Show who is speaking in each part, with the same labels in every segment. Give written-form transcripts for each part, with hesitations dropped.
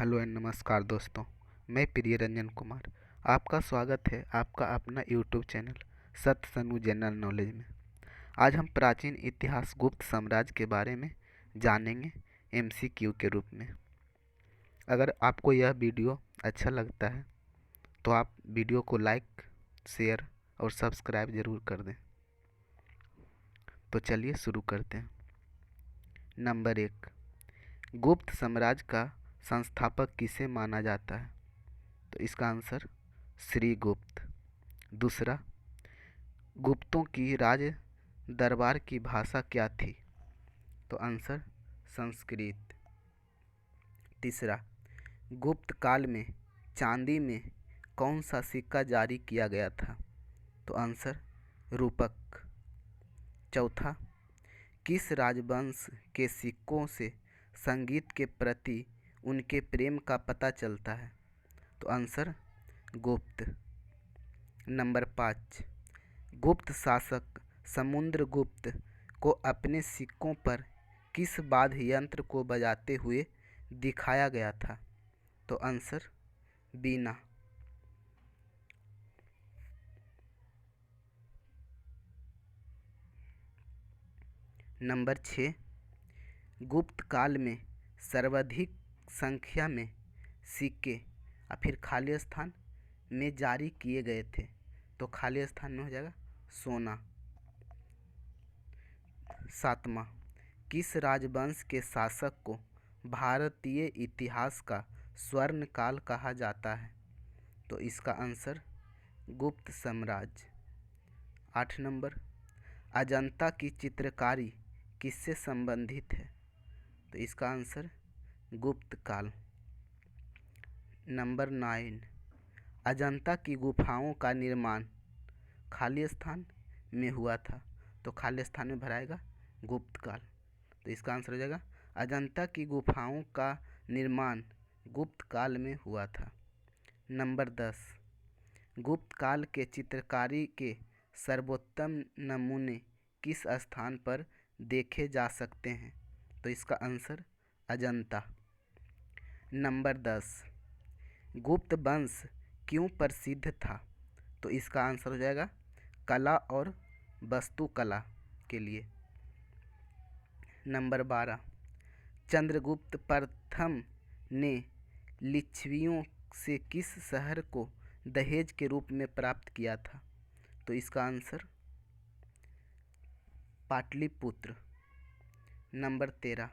Speaker 1: Hello and नमस्कार दोस्तों। मैं प्रिय रंजन कुमार। आपका स्वागत है आपका अपना यूट्यूब चैनल सत्य सनु जनरल नॉलेज में। आज हम प्राचीन इतिहास गुप्त साम्राज्य के बारे में जानेंगे एमसीक्यू के रूप में। अगर आपको यह वीडियो अच्छा लगता है तो आप वीडियो को लाइक, शेयर और सब्सक्राइब ज़रूर कर दें। तो चलिए शुरू करते हैं। नंबर 1, गुप्त साम्राज्य का संस्थापक किसे माना जाता है? तो इसका आंसर श्रीगुप्त। दूसरा, गुप्तों की राज दरबार की भाषा क्या थी? तो आंसर संस्कृत। तीसरा, गुप्त काल में चांदी में कौन सा सिक्का जारी किया गया था? तो आंसर रूपक। चौथा, किस राजवंश के सिक्कों से संगीत के प्रति उनके प्रेम का पता चलता है? तो आंसर गुप्त। नंबर 5, गुप्त शासक समुद्रगुप्त को अपने सिक्कों पर किस वाद्य यंत्र को बजाते हुए दिखाया गया था? तो आंसर बीना। नंबर 6, गुप्त काल में सर्वाधिक संख्या में सिक्के या फिर खाली स्थान में जारी किए गए थे? तो खाली स्थान में हो जाएगा सोना। 7वां, किस राजवंश के शासक को भारतीय इतिहास का स्वर्ण काल कहा जाता है? तो इसका आंसर गुप्त साम्राज्य। 8 नंबर, अजंता की चित्रकारी किससे संबंधित है? तो इसका आंसर गुप्त काल। नंबर 9, अजंता की गुफाओं का निर्माण खाली स्थान में हुआ था? तो खाली स्थान में भराएगा गुप्त काल। तो इसका आंसर हो जाएगा अजंता की गुफाओं का निर्माण गुप्त काल में हुआ था। नंबर 10, गुप्त काल के चित्रकारी के सर्वोत्तम नमूने किस स्थान पर देखे जा सकते हैं? तो इसका आंसर अजंता। नंबर 10, गुप्त वंश क्यों प्रसिद्ध था? तो इसका आंसर हो जाएगा कला और वास्तुकला के लिए। नंबर 12, चंद्रगुप्त प्रथम ने लिच्छवियों से किस शहर को दहेज के रूप में प्राप्त किया था? तो इसका आंसर पाटलिपुत्र। नंबर 13,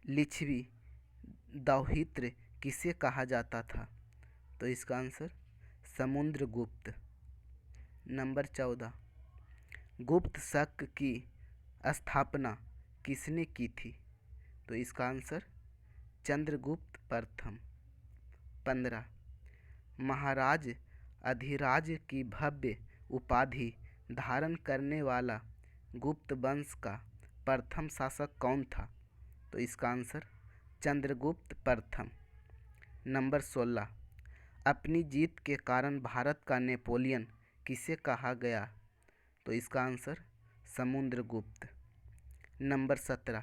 Speaker 1: लिच्छवी दौहित्र किसे कहा जाता था? तो इसका आंसर समुद्रगुप्त। नंबर 14, गुप्त शक की स्थापना किसने की थी? तो इसका आंसर चंद्रगुप्त प्रथम। 15, महाराज अधिराज की भव्य उपाधि धारण करने वाला गुप्त वंश का प्रथम शासक कौन था? तो इसका आंसर चंद्रगुप्त प्रथम। नंबर 16, अपनी जीत के कारण भारत का नेपोलियन किसे कहा गया? तो इसका आंसर समुद्रगुप्त। नंबर 17,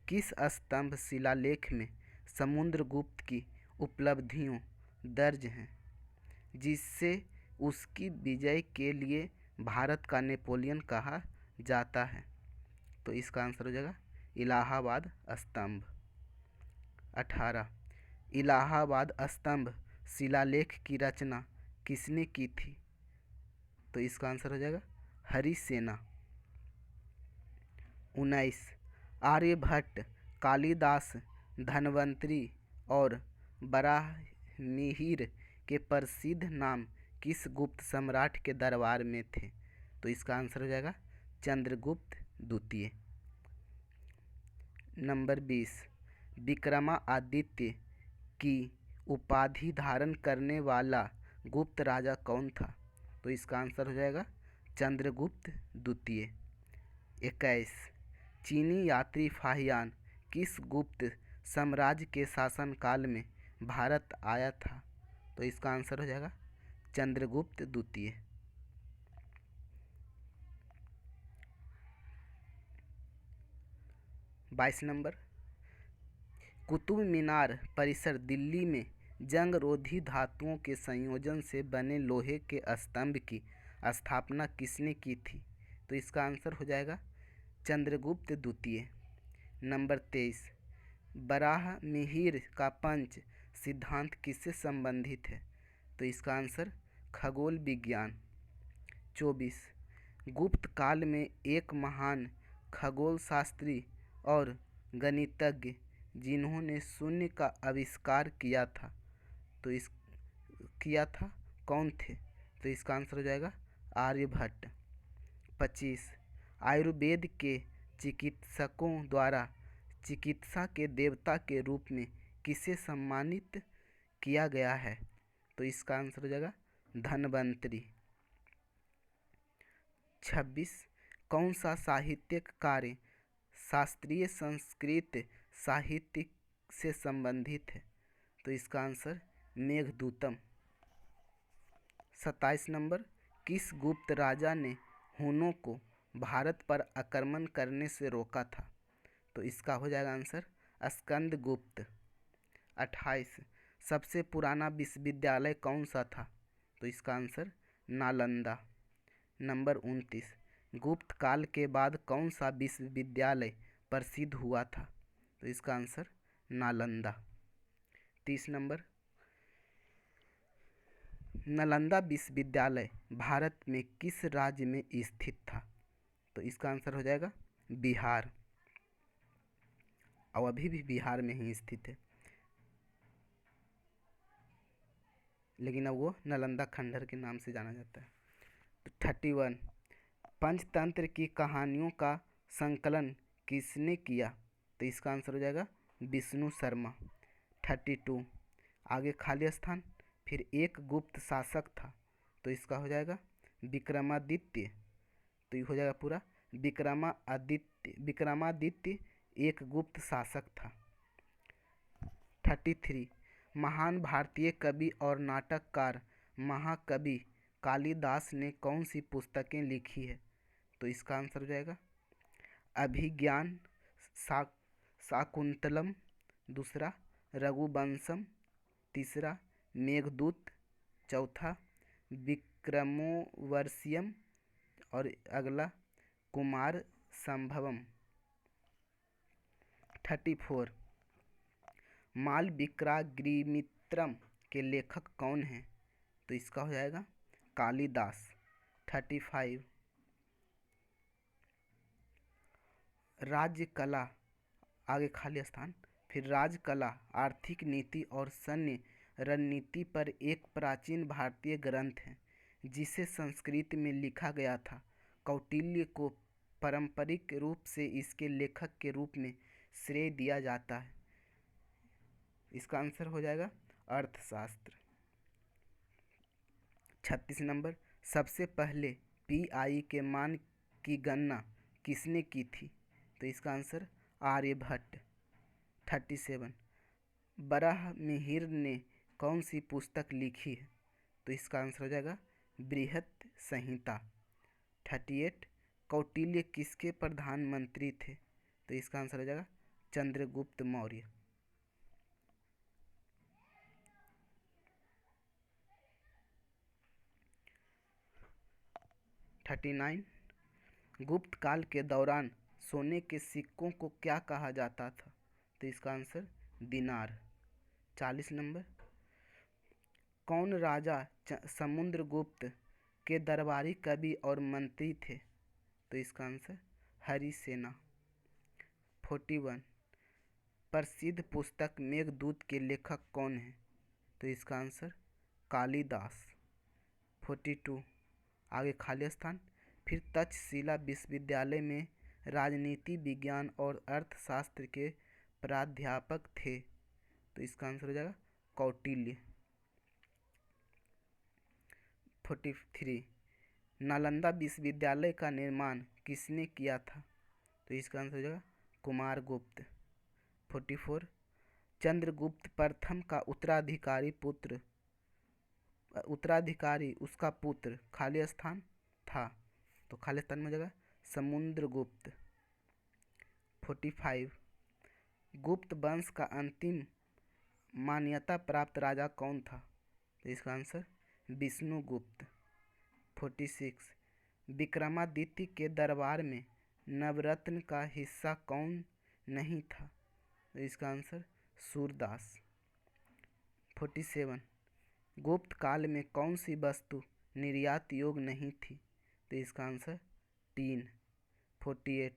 Speaker 1: किस स्तंभ शिलालेख में समुद्रगुप्त की उपलब्धियों दर्ज हैं जिससे उसकी विजय के लिए भारत का नेपोलियन कहा जाता है? तो इसका आंसर हो जाएगा इलाहाबाद स्तंभ। 18, इलाहाबाद स्तंभ शिलालेख की रचना किसने की थी? तो इसका आंसर हो जाएगा हरिसेना। 19, आर्यभट्ट, कालिदास, धन्वंतरी और वराहमिहिर के प्रसिद्ध नाम किस गुप्त सम्राट के दरबार में थे? तो इसका आंसर हो जाएगा चंद्रगुप्त द्वितीय। नंबर 20, विक्रमादित्य की उपाधि धारण करने वाला गुप्त राजा कौन था? तो इसका आंसर हो जाएगा चंद्रगुप्त द्वितीय। 21, चीनी यात्री फाहियान किस गुप्त साम्राज्य के शासनकाल में भारत आया था? तो इसका आंसर हो जाएगा चंद्रगुप्त द्वितीय। 22 नंबर, कुतुब मीनार परिसर दिल्ली में जंग रोधी धातुओं के संयोजन से बने लोहे के स्तंभ की स्थापना किसने की थी? तो इसका आंसर हो जाएगा चंद्रगुप्त द्वितीय। नंबर 23, बराहमिहिर का पंच सिद्धांत किससे संबंधित है? तो इसका आंसर खगोल विज्ञान। 24, गुप्त काल में एक महान खगोल शास्त्री और गणितज्ञ जिन्होंने शून्य का आविष्कार किया था, तो इस किया था कौन थे? तो इसका आंसर हो जाएगा आर्यभट्ट। 25, आयुर्वेद के चिकित्सकों द्वारा चिकित्सा के देवता के रूप में किसे सम्मानित किया गया है? तो इसका आंसर हो जाएगा धन्वंतरि। 26, कौन सा साहित्यिक कार्य शास्त्रीय संस्कृत साहित्य से संबंधित है? तो इसका आंसर मेघदूतम। 27 नंबर, किस गुप्त राजा ने हुनों को भारत पर आक्रमण करने से रोका था? तो इसका हो जाएगा आंसर स्कंदगुप्त। 28, सबसे पुराना विश्वविद्यालय कौन सा था? तो इसका आंसर नालंदा। नंबर 29, गुप्त काल के बाद कौन सा विश्वविद्यालय प्रसिद्ध हुआ था? तो इसका आंसर नालंदा। 30 नंबर, नालंदा विश्वविद्यालय भारत में किस राज्य में स्थित था? तो इसका आंसर हो जाएगा बिहार, और अभी भी बिहार में ही स्थित है, लेकिन अब वो नालंदा खंडहर के नाम से जाना जाता है। तो 31, पंचतंत्र की कहानियों का संकलन किसने किया? तो इसका आंसर हो जाएगा विष्णु शर्मा। 32, आगे खाली स्थान, फिर एक गुप्त शासक था, तो इसका हो जाएगा विक्रमादित्य। तो ये हो जाएगा पूरा विक्रमादित्य एक गुप्त शासक था। 33, महान भारतीय कवि और नाटककार महाकवि कालिदास ने कौन सी पुस्तकें लिखी है? तो इसका आंसर हो जाएगा अभिज्ञान, शाकुंतलम, दूसरा रघुवंशम, तीसरा मेघदूत, चौथा विक्रमोर्वशीयम और अगला कुमार संभवम। 34, मालविक्राग्निमित्रम के लेखक कौन हैं? तो इसका हो जाएगा कालिदास। 35, राज्य कला, आगे खाली स्थान, फिर राजकला, आर्थिक नीति और सैन्य रणनीति पर एक प्राचीन भारतीय ग्रंथ है जिसे संस्कृत में लिखा गया था। कौटिल्य को पारंपरिक रूप से इसके लेखक के रूप में श्रेय दिया जाता है। इसका आंसर हो जाएगा अर्थशास्त्र। 36 नंबर, सबसे पहले पीआई के मान की गणना किसने की थी? तो इसका आंसर आर्यभट्ट। 37, बराहमिहिर ने कौन सी पुस्तक लिखी है? तो इसका आंसर हो जाएगा बृहत संहिता। 38, कौटिल्य किसके प्रधानमंत्री थे? तो इसका आंसर हो जाएगा चंद्रगुप्त मौर्य। 39, गुप्त काल के दौरान सोने के सिक्कों को क्या कहा जाता था? तो इसका आंसर दिनार। 40 नंबर, कौन राजा समुद्रगुप्त के दरबारी कवि और मंत्री थे? तो इसका आंसर हरिसेना। 41, प्रसिद्ध पुस्तक मेघदूत के लेखक कौन हैं? तो इसका आंसर कालिदास। 42, आगे खाली स्थान, फिर तक्षशिला विश्वविद्यालय में राजनीति विज्ञान और अर्थशास्त्र के प्राध्यापक थे। तो इसका आंसर हो जाएगा कौटिल्य। 43, नालंदा विश्वविद्यालय का निर्माण किसने किया था? तो इसका आंसर हो जाएगा कुमारगुप्त। 44, चंद्रगुप्त प्रथम का उत्तराधिकारी उसका पुत्र खाली स्थान था, तो खाली स्थान में जगह समुद्रगुप्त। 45, गुप्त वंश का अंतिम मान्यता प्राप्त राजा कौन था? तो इसका आंसर विष्णुगुप्त। 46। विक्रमादित्य के दरबार में नवरत्न का हिस्सा कौन नहीं था? तो इसका आंसर सूरदास। 47। गुप्त काल में कौन सी वस्तु निर्यात योग्य नहीं थी? तो इसका आंसर टीन। 48।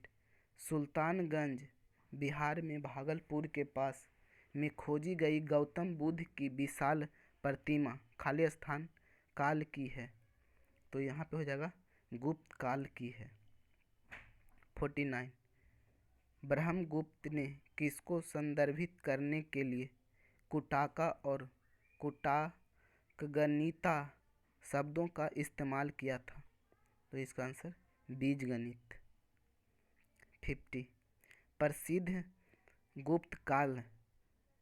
Speaker 1: सुल्तानगंज बिहार में भागलपुर के पास में खोजी गई गौतम बुद्ध की विशाल प्रतिमा खाली स्थान काल की है? तो यहाँ पे हो जाएगा गुप्त काल की है। 49। ब्रह्मगुप्त ने किसको संदर्भित करने के लिए कुटाका और कुटाकगणिता शब्दों का इस्तेमाल किया था? तो इसका आंसर बीजगणित। 50। प्रसिद्ध गुप्त काल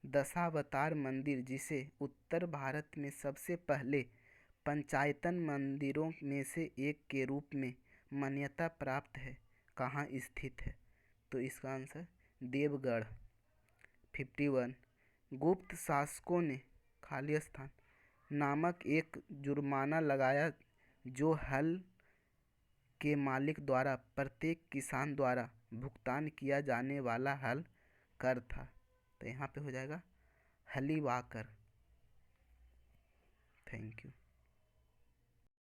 Speaker 1: दशावतार मंदिर जिसे उत्तर भारत में सबसे पहले पंचायतन मंदिरों में से एक के रूप में मान्यता प्राप्त है, कहाँ स्थित है? तो इसका आंसर देवगढ़। 51। गुप्त शासकों ने खाली स्थान नामक एक जुर्माना लगाया जो हल के मालिक द्वारा प्रत्येक किसान द्वारा भुगतान किया जाने वाला हल कर था? तो यहाँ पे हो जाएगा हलीवाकर। Thank you.